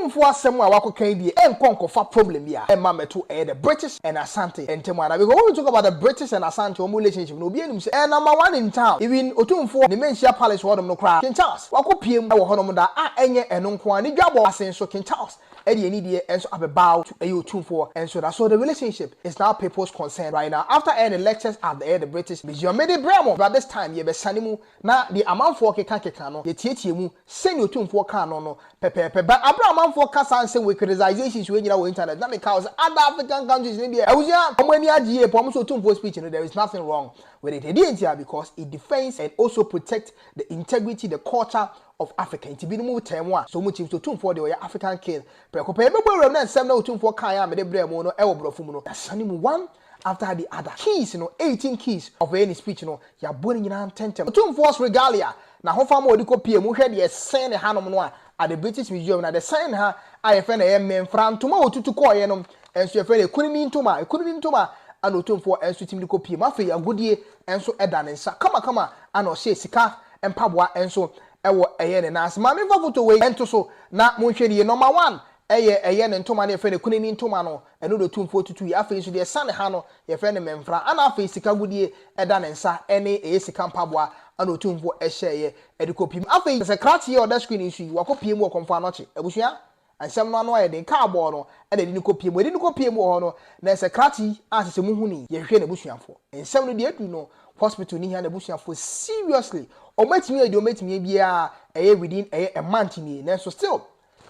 Otumfuo asɛm a wakokan die enkonkofa problem bia e ma meto the British and Asante entemana because when we talk about the British and Asante relationship no be anim say number 1 in town even Otumfuo the Menchia Palace hodom no kra King Charles wakopiem e wo hodom da enye eno nko ani dwabo asen so King Charles Eddie any day and so about to a Otumfuo and so that so the relationship is now people's concern right now after any lectures at the British Meseum made bramo but this time ye be sanimu na the amount for keka no ye tietie mu send Otumfuo kan no pepepe but Abraham for kasa and say we criticizations we nyina internet na me cause other African countries in there awusia omani agye pom so Otumfuo speech no there is nothing wrong with it because it defends and also protects the integrity the culture of Africa. Inti bi no mu temwa so mu chim so Otumfuo de oya African king. Prekopa ebebo rem na nsem na Otumfuo kan ya me de bremo no e wo brofo mu no. Asani mu one after the other. Keys 18 keys of any speech ya boni nyina tentem. Otumfuo's regalia na hofa ma odi kopie mu hwe de sen ne hanom no at the British Meseum na the sign ha ayefe na ye memfra ntoma otutu koye no enso ye fe na ekunini ntoma ana Otumfuo enso tim de kopie ma fe agodie enso eda ne nsa kama ana o hye sika empaboa enso ewo eye ne nas ma me fa photo we ento so na monhwe ne number 1 eye ne ntoma na ye fe ne kunini ntoma no eno do Otumfuo TuTu ya fe so de sane ha no ye fe ne memfra ana afa sika godie eda ne nsa ene eye sika mpaboa ana Otumfuo ehye edikopim afa se kratche ye oda screen isu wakopiem wo konfa noche abusua ansem no ano aye den ka abo no e de nikopiem wo no na se kratche asese muhuni ye hwe na busuafo ensem no de adu no hospital ni hia na busuafo seriously omatimi bia eye within a month ni na so still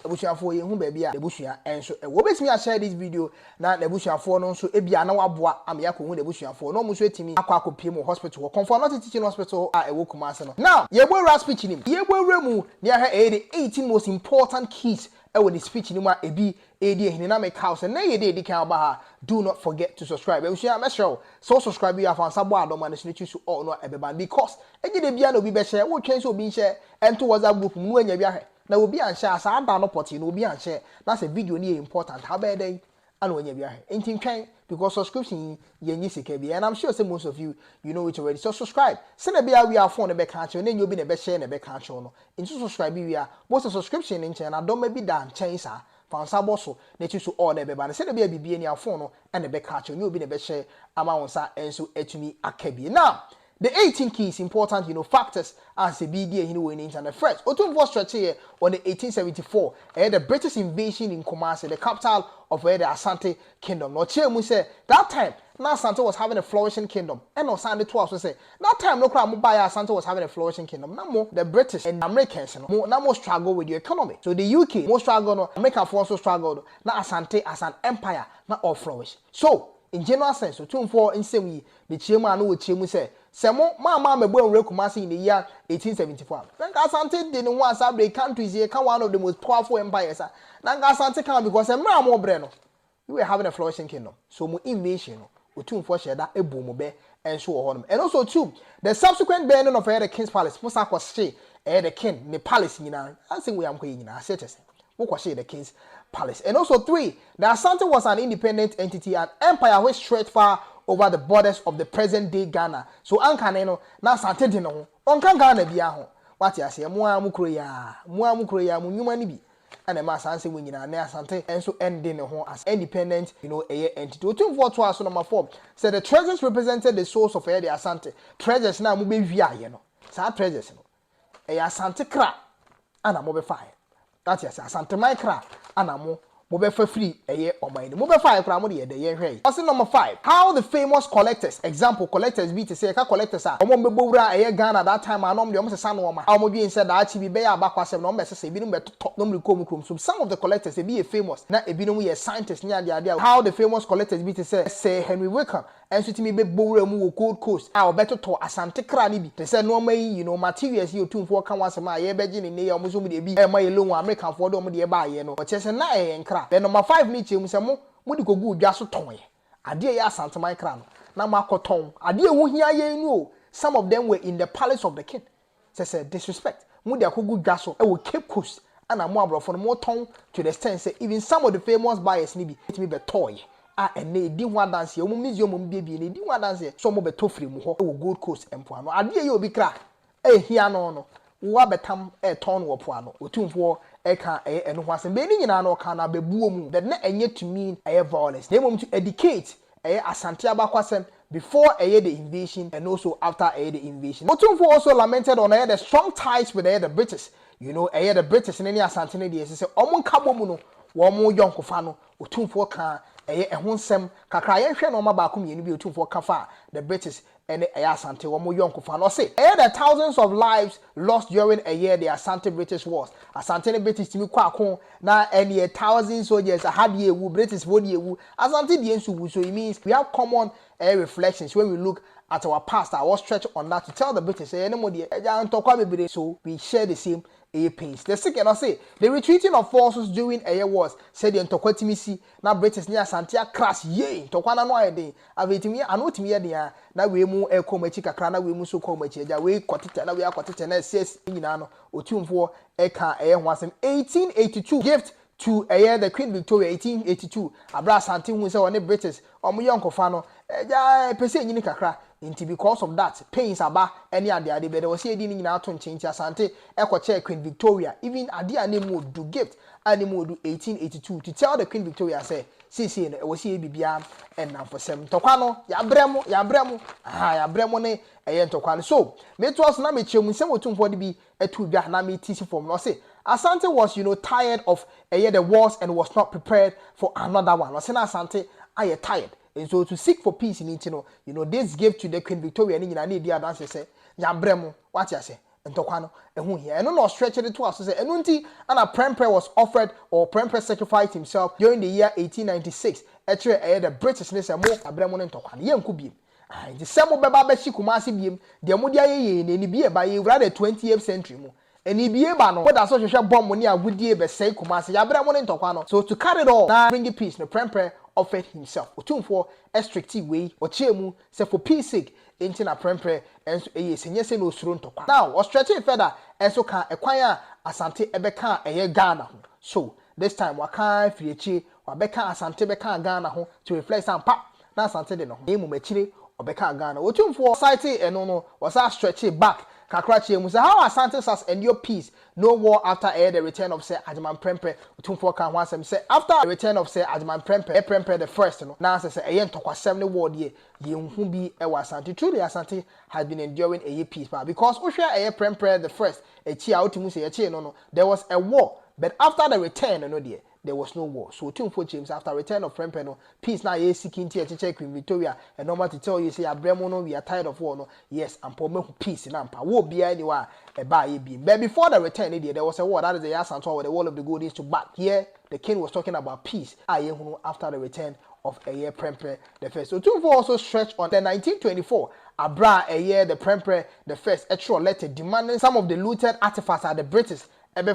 ebusuafo ye hu ba bia ebusua enso wo betimi a share this video na ebusuafo no nso ebia na waboa am yakọ hu ebusuafo no mu so etimi akọ hospital wo confirm not teaching hospital a ewo Kumasi no now ye bo ra speech ni ye bo remu ne ha the 18 most important keys ewo the speech ni ma ebi edi ehini na make house na ye dey kan ba ha do not forget to subscribe ebusua make sure so subscribe you afan sabo adoma na sinichi so all no ebeba because eje de bia na obi be share wo twen so obi share ento WhatsApp group mu anya bia na obi anhye asa anda no poti na obi anhye na say video ni important how be dey ana onya bia enti twen because subscription yenyi sika bia and I'm sure say most of you know it already so subscribe send bia we are phone be kan che na nyobi na be share na be kan che no enti subscribe bia most subscription in che na don maybe dan chen sa fansa boso na chi so all na be ba na send bia bibie ni afon no and be kan che nyobi na be share ama wonsa enso etumi akabi now the 18 keys important factors as a BDA in the internet. First, Otumfuo stretch here on the 1874 the British invasion in Kumasi, the capital of the Asante kingdom. Now, Chiemu say that time now Asante was having a flourishing kingdom. And Asante too also say that time no crowd Mubaya Asante was having a flourishing kingdom. Now more the British and Americans now more struggle with the economy. So the UK more struggle, no America also struggle. Now Asante as an empire now all flourish. So in general sense, Otumfuo in same way the Chiemu anu with Chiemu say. Semo mama me bo Kumasi in the year 1874. Nanka Asante didn't want to countries here can one of the most powerful empires. Nanka Asante can because a man more breno. We were having a flourishing kingdom. So mu invasion Otumfuo sheda e boom be and so on. And also too, the subsequent burning of the king's palace must have was the king the palace I think we am going I said the king's palace. And also 3, the Asante was an independent entity and empire which stretched far over the borders of the present day Ghana. So ankaneno na Asante de no onkan Ghana bia ho. What ya say mo amukro ya mo nyuma ni bi. Ana ma sanse wo nyina na Asante enso ende ne ho as independent a entity. Otumfuo to aso number 4 said the treasures represented the source of the Asante. Treasures na mo be wiaye no. Sa treasures no. Asante kra ana mo be fire. That is Asanteman kra ana mo be free omai mo be fire kra mo de ye hwe. Also number 5, how the famous collectors, example collectors be to say ka collectors are omo mbewura Ghana that time anom de omo se sano oma omo bi said that chi bi be ya bakwasem no be se bi no be top no mrikom so some of the collectors they be famous na ebi no ye scientists nya de how the famous collectors be to say Henry Wickham and so timi be bowura mu Gold Coast a obeto to Asante kra ni bi te say no mai materials ye Otumfuo kan wasema ye beji ni ne ye omo so mu de bi e ma ye lo American for de omo de ba ye no che se na nkra then number 5 ni che mu se mo di kogu dwa so ton ye ade ye Asanteman kra no na makoton ade ewu hia ye nu some of them were in the palace of the king say disrespect mu di akogu dwa so e wo Cape Coast ana mo abrofo no mo ton to the extent say even some of the famous buyers ni bi it me be toy ene di ho dance ye mo museum mo bibie ne di ho dance so mo be to free mu ho e wo Gold Coast empo ano ade ye obi kra hia no wo abetam ton wo po ano Otumfuo eka eno ho asem be ni nyina na oka na bebuo mu that na enye to mean violence na mom to educate Asante abakwasem before the invasion and also after the invasion. Otumfuo also lamented on the strong ties with the British. You know, the British in any Asantehene dey say omo nkabo mu no wo mo yonkofa no Otumfuo kan ehonsem kakra ye hwe no ma ba ko mienu bi Otumfuo kafa the British and Asante wo mo yonkofa no say the thousands of lives lost during the Asante British wars. Asante British timi kwa akon na any thousands soldiers had ye wu British wo ye wu Asante die nsu wu. So it means we have common reflections when we look at our past. I was stretched on that to tell the British so we share the same pains. The second I say the retreating of forces during wars said the Ntokwatimisi na British near Santia crash ye Ntokwana no ayede avetimi anotimi ye dia na we mu ekomachi kakra na we mu so komachi ja we kwatete na we akwatete na cs nyina no Otumfuo eka ho asem 1882 gift to the Queen Victoria 1882 abra Asante hu se one British omo yonkofa no pese nyini kakra inti because of that pains aba any ade be there was edi ni nyina to nchenchi Asante ekoche Queen Victoria even ade anemu do gift anemu do 1882 to tell the Queen Victoria say see no was e bibia enam for sem tokwa no ya bremo ne ntokwa no so me to us na me chemu sem Otumfuo de bi etu dwa na me tisi form no say Asante was tired of the wars and was not prepared for another one. Say Asante are tired. And so to seek for peace in it, this gave to the Queen Victoria and in the dance say, Yabremo, what you say, and Tokano, and who here, and no stretch it to us, say, and unti, and a Premper was offered, or Premper sacrificed himself during the year 1896. Actually, the British nation more Abremo and Tokan, young could be. The same Baba Shikumasi beam, the Amudia ye, and be by rather 20th century more. And he be able no what that social bomb money a good year be say Kumasi Yabremo and Tokano. So to carry it all, now bring peace, no Premper offered himself. Otumfuo a strict way or chemu say for peace sake into na Premper and so senye no surun tokwa. Now or stretching further and so can acquire Asante ebeka Ghana. So this time waka friechi wabeka Asante beka Ghana ho to reflect some pap na Asante de no. Emu mechire obeka Ghana. Otumfuo society no was a stretching back. Kakrachi mu say how Asante has endure peace no war after the return of say Ajiman Premper. Otumfuo kan wansem say after the return of say Ajiman Premper the first no na say ntokwa ne war de yenhu bi Asante. Truly Asante has been enduring peace because ohwe Premper the first echi a otimu say echi no there was a war but after the return there was no war. So Otumfuo James after return of Premper no peace now seeking to Queen Victoria and normal to tell you say Abremo no we are tired of war no yes and for peace in ampa wo bia anywhere buy be but before the return there was a war that is the Asante where the wall of the golden to back here the king was talking about peace after the return of Premper the first. So Otumfuo also stretched on the 1924 abra the Premper the first actual letter demanding some of the looted artifacts at the British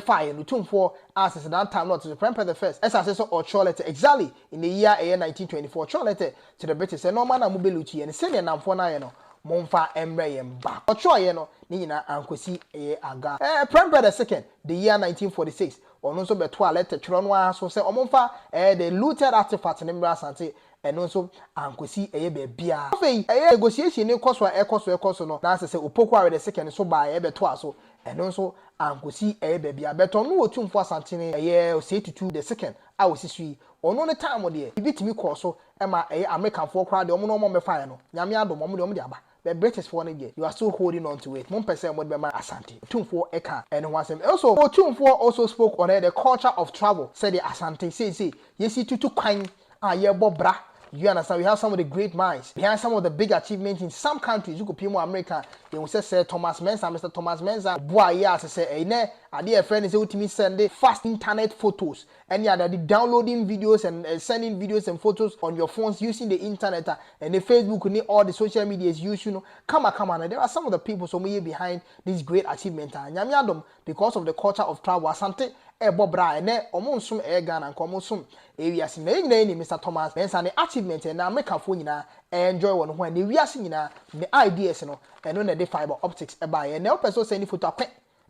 fire Otumfuo as that time not to the Premper the first as I said or letter exactly in the year 1924 letter to the British and no man amubeluchi and send nam for na no monfa emre yemba ocho no ni nyina ankosi aga Premper the second the year 1946 or no so beto letter tro no so say omonfa the looted artifacts in Asante and also ankosi bebia afei negotiation ne koso no na say opokwa the second so by beto so and also ankosi bebia beto no Otumfuo Asantehene Osei TuTu the second a osisui ono ne time de bitimi koso ema American for crowd de omo no me fire no nyame adom omo de aba the British for ne you are still holding on to it. Mon person would be my Asante. Otumfuo eka and wasem. Also, Otumfuo also spoke on the culture of travel. Said the Asante say yesi tutu kwan ye bobra. You understand? We have some of the great minds behind some of the big achievements in some countries. You could pay more America. They will say Thomas Mensa, Mr. Thomas Mensa. Boy, yeah, say, a dear friend is able to send fast internet photos. And yeah, the downloading videos and sending videos and photos on your phones using the internet and the Facebook and all the social media is used. Come on. There are some of the people so many behind this great achievement. Because of the culture of travel, Asante. Bobra and omonsum Ghana and komonsum areas in Mr. Thomas Mensa the achievement and now make a phone enjoy one when the reas the ideas and on the fiber optics by and now person send photo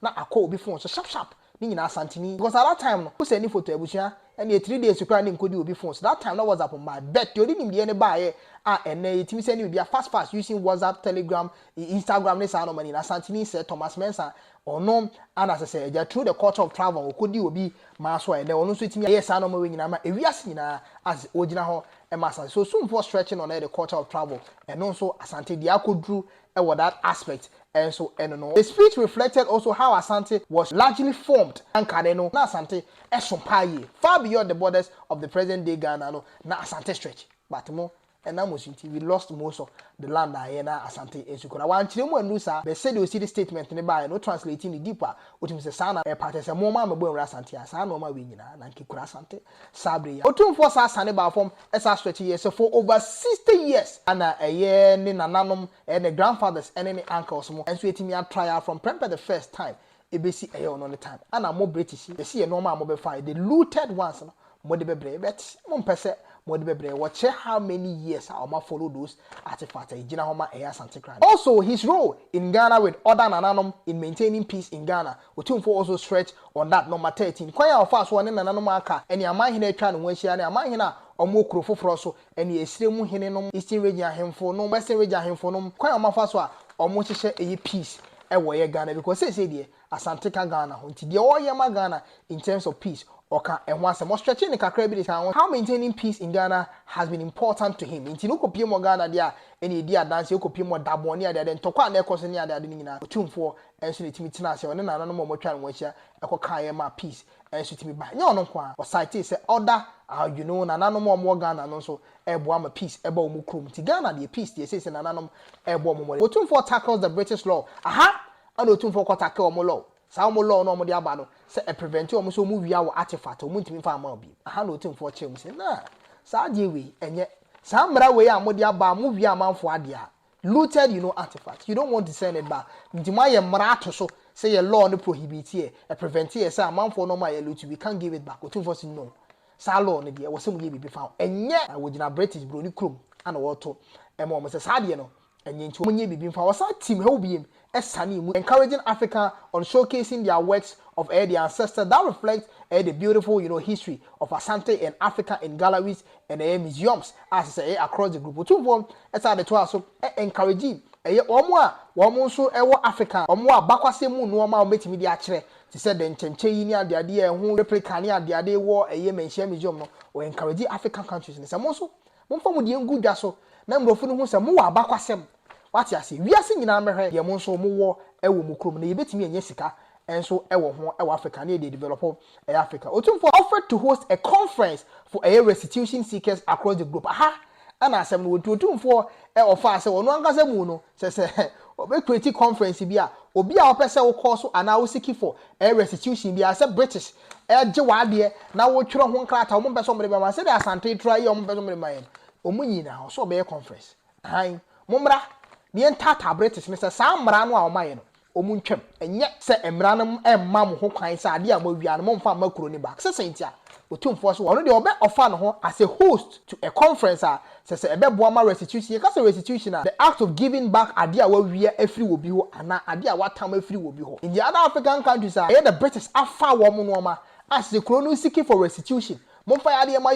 na a call before so sharp ni nyina Asantehene because at that time no send photo ebusia and 3 days to cry nkodi obi phone. So that time that was up on my bet. You didn't be any buy and it me send you be fast using WhatsApp, Telegram, Instagram, this and money. Asantehene said Thomas Mensah or no, and as I said, through the culture of travel, could you be maso and then also to me yes, I know we are as original and master. So soon for stretching on the culture of travel and also Asante Diako drew that aspect. And so, the speech reflected also how Asante was largely formed and Kadeno na Asante esompaye far beyond the borders of the present day Ghana no na Asante stretch but more and now we lost most of the land that na Asante esukura wan chire mu anu sa be said you see the statement ne ba no translating the deeper otim se sana e part se mo ma mebo enra Asante asa no ma we nyina na nkekura Asante sabre ya Otumfuo sa sane ba form esa stretch years for over 60 years ana eye ne nananom and the grandfathers and any uncles mo enso etimi a trial from prepare the first time ebesi eye on the time ana mo British they see a normal mo be find the looted ones no mo de bebre bet mo pese mo de bebre watch how many years how ma follow those artifacts ejina homa eye Asante crime. Also his role in Ghana with other nananom in maintaining peace in Ghana Otumfuo also stretch on that number 13 kwanya of us one nananom aka eni amahene atwa no wanhia ne amahene a omo krofoforo so eni esiremu hene nom eastern region ahemfo no western region ahemfo no kwanya mafa so a omo hyehe eye peace ewo ye Ghana because say dey Asante ka Ghana ho nti dey oye ma Ghana in terms of peace oka ehwa se mo stretching kakra bi dey how maintaining peace in Ghana has been important to him nti no kopie mo Ghana dia eni di adanse okopie mo daboni ade ade ntokwa na ekoso ni ade ade ni nyina Otumfuo enso ne timi tina ase one na no mo twa no wanhia ekoka ye ma peace enso timi ba nya ono kwa o site say order you know na nanom mo Ghana no so ebo ama peace eba omu krom nti Ghana the peace dey say na nanom ebo omu mo Otumfuo tackles the British law and Otumfuo ko tackle omu law sa omu law no omu de aba no say e prevent omu so omu wia wo artifact omu ntimi fa ama obi na Otumfuo chem say na sa de we enye sa mra we amu de aba amu wia amanfo ade a looted artifact you don't want to send it back nti ma ye mra to so say your law no prohibit here e prevent here say amanfo no ma ye loot we can't give it back Otumfuo say no sa law no de wo se mu ye bibi fa enye wogina British bro ni krom ana wo to mo say sa de no enye nti mo nye bibi fa wo sa team he obiem encouraging Africa on showcasing their works of their ancestors that reflect the beautiful history of Asante and Africa in galleries and museums as say across the group. Otumfuo esa de to aso encouraging omo so ewo Africa omo abakwase mu no ma ometimi di akere ti say the nkenche yi ni ade ade ehun replica ni ade ade wo Meseum museum no o encouraging African countries ni say mo so mo fa mo de ngu dwa so na mrofo no hu say mo wa abakwasem what you see wiase nyina mehwe ye mo nso mo wo ewo mu krom na ye betimi enye sika enso ewo ho ewo Africa na dey develop Africa. Otumfuo offered to host a conference for restitution seekers across the globe ana asem no Otumfuo offer say ono angasa mu no say obe create conference bi a obi a opese wo call so ana wo seek for restitution bi a say British je wa de na wo twere ho nkrata wo mpese omre be ma say the Asante try wo mpese omre ma ye omunyina so be conference mumra ni entata British ni say sa mra no a o maye no omuntwem enye se emra no emma mo ho kwan sa ade a ma wia no mo mfa makuro ni back se sentia Otumfuo so ono de obe offer no ho as a host to a conference se ebe boa ma restitution ka se restitution the act of giving back ade a wa wia afiri wo bi ho ana ade a watam afiri wo bi ho in the other African countries the British afa wo mo no ma as the chrono seeking for restitution mo mfa ya ade ma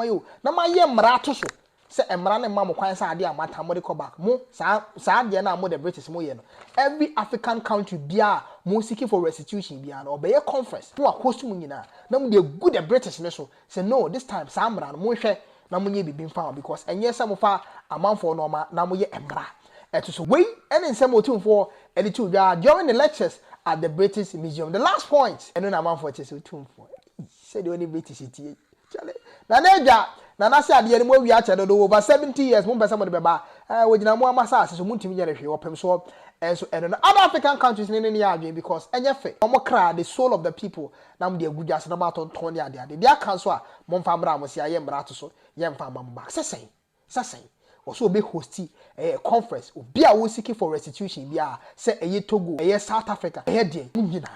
yo na ma ye mra to so se emra ne ma mo kwan sa ade amata mo de ko back mo sa ade na mo the British mo ye no every African country bia mo seeking for restitution bia no obey conference no host mu nyina na mo de good the British ne so say no this time sa emra no mo hwe na mo nye bibi mfa because enye se mo fa amanfo no ma na mo ye emra eto so we ene nsem Otumfuo ene tu bia during the lectures at the British Meseum the last point eno na amanfo che Otumfuo say the only British tie chale na neja na say ade mo wi ache do over 70 years mo mpesa mo de beba wogina mo amasa ase so muntimi nyere hwe opem so enso eno other African countries ne ya adwen because enye fe mo kra the soul of the people na mo de agudwa se na ma ton ne ade dia kan so a mo mfa mra mo se aye mra to so ye mfa ma mo back sesen also be hosti conference obi a wo seeking for restitution bia say Togo South Africa de nyina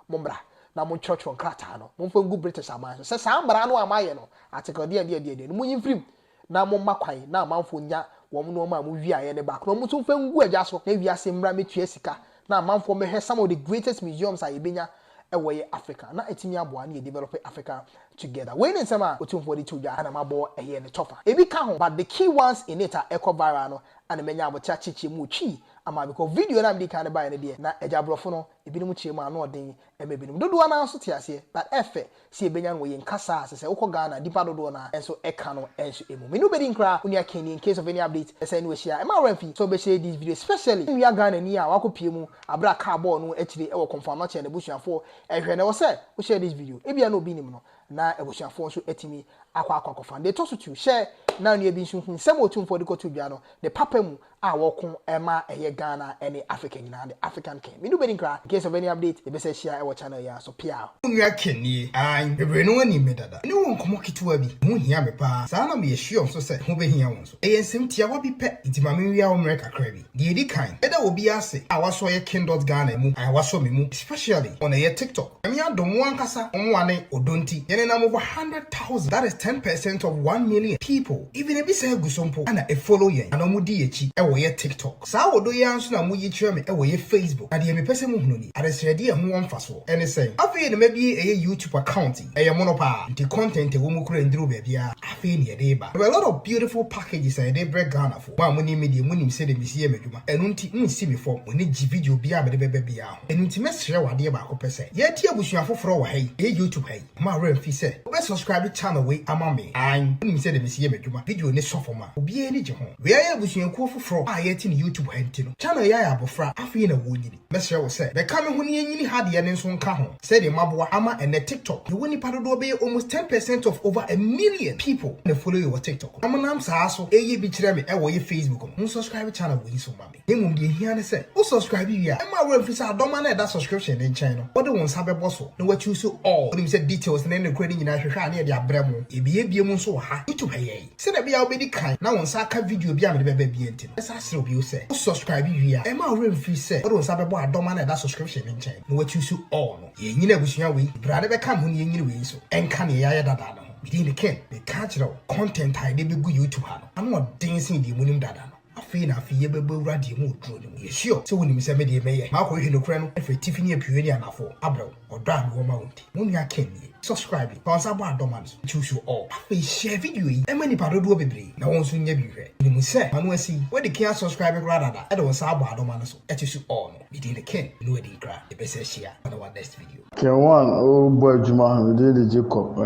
mo mra na mo church on krata no mo mfa ngu British aman so sa mra no amaye no article de no mo nyimfrim na mo makwan na amanfo nya wo mo no ma mo wi aye ne back no mo tun fa ngu agya so na wi ase mra metua sika na amanfo mehwe some of the greatest museums a yebenya ɛwɔ Africa na etimi aboa na develop Africa together. When in summer Otumfuo Osei TuTu and amabo ɛyɛ ne tougher. Ebi ka ho, but the key ones in it are echo viral no and menya abocha chichi mu chi ama because video na mdi kan ba ne de na eja brofo no ebi no chi mu ano odin emebinim dodo na so te ase but efe si ebenya no ye nkasa ase se ukọ Ghana dipa dodo na enso eka no enso emu me no bedi nkra unia keni in case of any update ese no hia e ma ramfi so be share this video especially we are Ghana ni a wakopie mu abra car ball no akire e wo confirm no che na busuafo ehwe na wo se wo share this video ebia na obi nim no na ebusuafo so etimi akwa fan they toss to share na no ebi nso hu sem Otumfuo de koto bia no the papa mu a wokon ema eye Ghana any African na the African king me no bedi nkra in case of any update e be say share our channel ya so pia unwa keni an bebre no ani medada ni won komo kituwa bi hu hia me pa sa na me hye so se hu be hia won so e nsem tia wa bi pe itima me wi a wo mreka kra bi de edi kan eda obi ase a waso ye king.ghana mu a waso me mu especially on a TikTok me adom wankasa omwane odonti yene na over 100,000 that is 10% of 1 million people even e bi say gusompo ana e follow yen ana mu di echi e wo ye TikTok sa wodo ye anso na mu yi kire me e wo ye Facebook ade me pese mu hunu ni aresrede e ho wonfa so ene say afi ne mabi e YouTube account e ye monopa the content e wo mu kura ndiro ba bia afi ne de ba there are a lot of beautiful packages and they break Ghana for ma money media munim say de Meseum adwuma enu nti nsi me for oni gi video bia me de bebe bia ho enu nti mesere wade ba ko pese ye tie abusuafoforo wa hai e YouTube hai ma remfi say obe subscribe channel we ama me an munim say de Meseum adwuma video ne sofo ma obi e ni je ho we ya abusuanku foforo a ye ti ne YouTube hai nti no channel ya abofra afi na wo nyini mesere wo say be ka me ho ne nyini hade ne nso nka ho say de maboa ama ene TikTok you woni padodo be almost 10% of over 1 million people na follow you on TikTok amanam saa so eye bi kire me e wo ye Facebook mo subscribe channel we so mame emum de hia ne say o subscribe wi a e ma we free adoma na that subscription in channel what the one sabe boso na what you so all we say details na ne credit nyina hwehwa na e de abramo ebie mu nso ha YouTube haye se na bia obedi kan na won sa ka video bia me de beba bia enti e sa sere obi o say o subscribe wi a e ma we free say what the one sabe bo adoma na that subscription in channel na what you so all no ye nyina busua we brade be kam ho ne nyina we so enka ne ya dada no within the ken the cultural content I dey be go YouTube ha no I'm not dancing the munim dada no afi na afi ye bebe radio mu odro no ye sure so woni mi se me de meye ma ko hwe no kura no efe tifini apiwe ni anafo abro odo an wo ma wonti wonu ya ken ni subscribe on sabo adoma no choose you all afi share video yi e mani padodo bebre na won so nya bi hwe ni mu se manu asi we de can subscribe kura dada e de won sabo adoma no so e choose you all no within the ken no e de kra e be se share on our next video Ken one oh boy Juma we dey the Jacob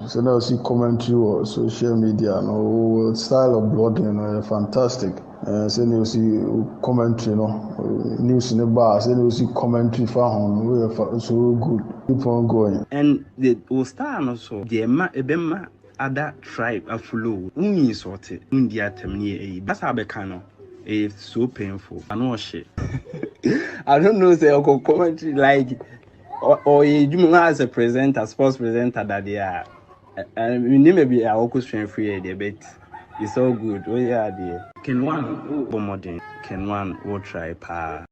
so now see commentary or social media no style of blogging fantastic so you see commentary no news in the bar so you see commentary for home so good keep on going and the star also the ebema other tribe aflow unyi sorted India temni that's how be kind it's so painful I know shit I don't know say commentary like or you as a presenter sports presenter that they are and we need maybe I will strength free a bit it's all good oh yeah dear can one modern can one will try pa